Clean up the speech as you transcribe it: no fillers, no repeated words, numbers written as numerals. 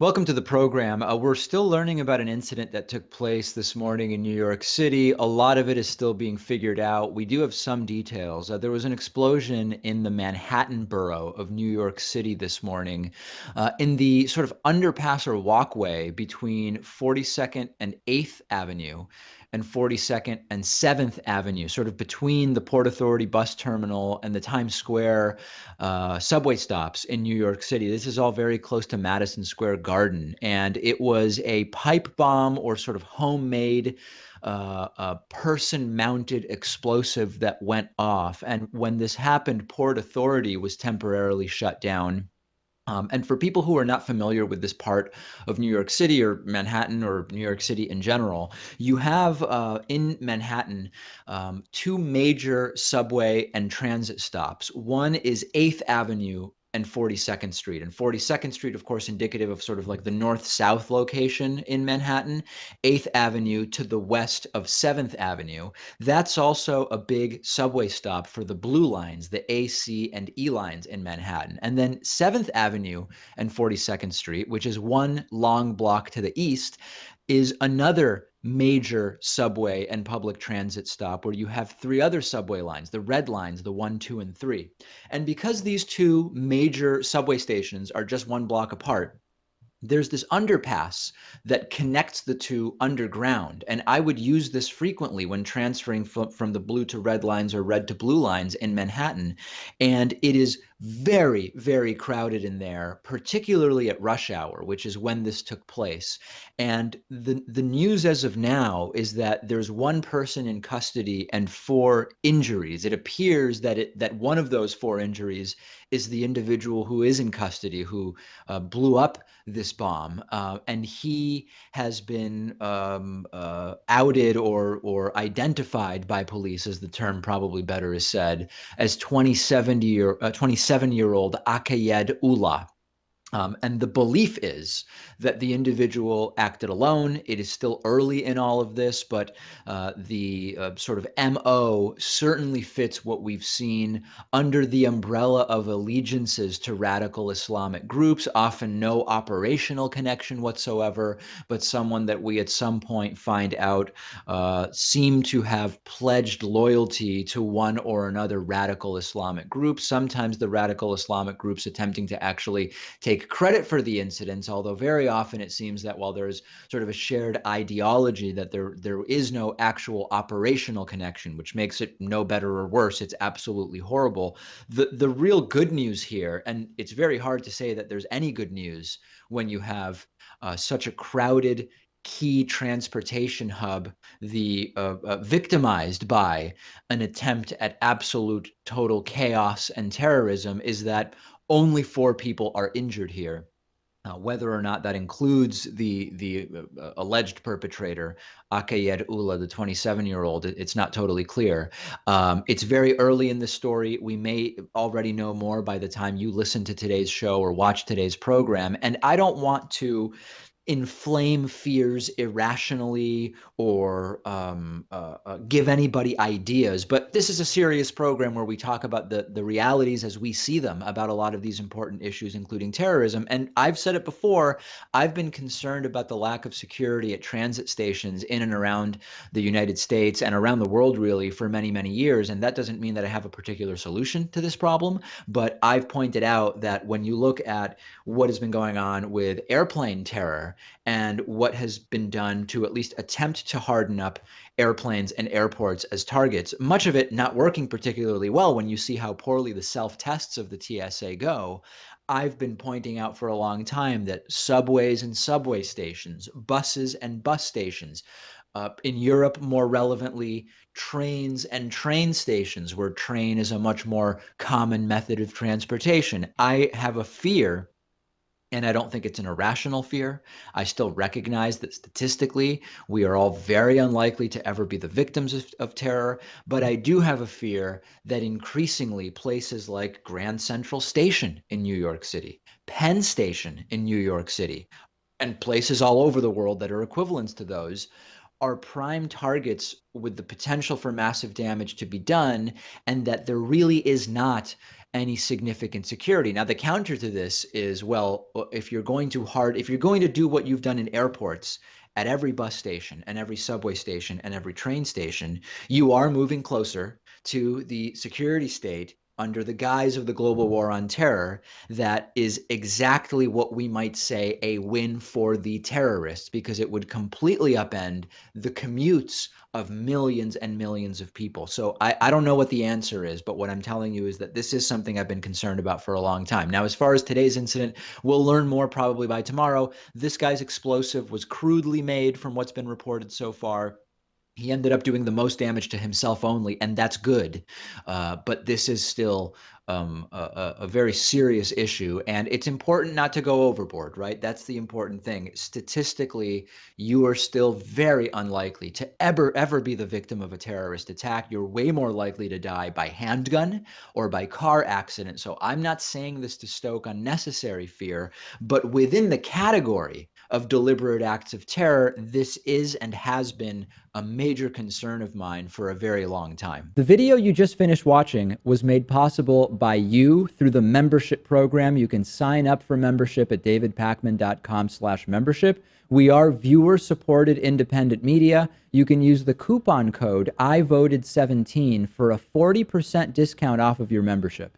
Welcome to the program. We're still learning about an incident that took place this morning in New York City. A lot of it is still being figured out. We do have some details. There was an explosion in the Manhattan borough of New York City this morning, in the sort of underpass or walkway between 42nd and 8th Avenue and 42nd and 7th Avenue, sort of between the Port Authority bus terminal and the Times Square subway stops in New York City. This is all very close to Madison Square Garden, and it was a pipe bomb or sort of homemade a person-mounted explosive that went off. And when this happened, Port Authority was temporarily shut down. And for people who are not familiar with this part of New York City or Manhattan or New York City in general, you have in Manhattan two major subway and transit stops. One is 8th Avenue and 42nd Street. And 42nd Street, of course, indicative of sort of like the north-south location in Manhattan, 8th Avenue to the west of 7th Avenue. That's also a big subway stop for the blue lines, the A, C, and E lines in Manhattan. And then 7th Avenue and 42nd Street, which is one long block to the east, is another major subway and public transit stop where you have three other subway lines, the red lines, the 1, 2, and 3. And because these two major subway stations are just one block apart, there's this underpass that connects the two underground. And I would use this frequently when transferring from the blue to red lines or red to blue lines in Manhattan. And it is very, very crowded in there, particularly at rush hour, which is when this took place. And the news as of now is that there's one person in custody and four injuries. It appears that one of those four injuries is the individual who is in custody, who blew up this bomb, and he has been outed or identified by police, as the term probably better is said, as 27-year-old Akayed Ullah. And the belief is that the individual acted alone. It is still early in all of this, but the sort of MO certainly fits what we've seen under the umbrella of allegiances to radical Islamic groups, often no operational connection whatsoever, but someone that we at some point find out seem to have pledged loyalty to one or another radical Islamic group. Sometimes the radical Islamic groups attempting to actually take credit for the incidents, although very often it seems that while there's sort of a shared ideology, that there is no actual operational connection, which makes it no better or worse. It's absolutely horrible. The real good news here, and it's very hard to say that there's any good news when you have such a crowded key transportation hub, victimized by an attempt at absolute total chaos and terrorism, is that only four people are injured here. Whether or not that includes the alleged perpetrator, Akayed Ullah, the 27-year-old, it's not totally clear. It's very early in the story. We may already know more by the time you listen to today's show or watch today's program. And I don't want to inflame fears irrationally or give anybody ideas. But this is a serious program where we talk about the realities as we see them about a lot of these important issues, including terrorism. And I've said it before, I've been concerned about the lack of security at transit stations in and around the United States and around the world, really, for many, many years. And that doesn't mean that I have a particular solution to this problem. But I've pointed out that when you look at what has been going on with airplane terror, and what has been done to at least attempt to harden up airplanes and airports as targets, much of it not working particularly well when you see how poorly the self-tests of the TSA go. I've been pointing out for a long time that subways and subway stations, buses and bus stations, in Europe, more relevantly, trains and train stations, where train is a much more common method of transportation. I have a fear, and I don't think it's an irrational fear. I still recognize that statistically, we are all very unlikely to ever be the victims of terror. But I do have a fear that increasingly places like Grand Central Station in New York City, Penn Station in New York City, and places all over the world that are equivalents to those are prime targets with the potential for massive damage to be done, and that there really is not any significant security. Now, the counter to this is, well, if you're going to do what you've done in airports at every bus station and every subway station and every train station, you are moving closer to the security state under the guise of the global war on terror. That is exactly what we might say a win for the terrorists, because it would completely upend the commutes of millions and millions of people. So I don't know what the answer is, but what I'm telling you is that this is something I've been concerned about for a long time. Now, as far as today's incident, we'll learn more probably by tomorrow. This guy's explosive was crudely made from what's been reported so far. He ended up doing the most damage to himself only, and that's good. But this is still a very serious issue, and it's important not to go overboard, right? That's the important thing. Statistically, you are still very unlikely to ever be the victim of a terrorist attack. You're way more likely to die by handgun or by car accident. So I'm not saying this to stoke unnecessary fear, but within the category of deliberate acts of terror, this is and has been a major concern of mine for a very long time. The video you just finished watching was made possible by you through the membership program. You can sign up for membership at davidpakman.com/membership. We are viewer-supported independent media. You can use the coupon code IVoted17 for a 40% discount off of your membership.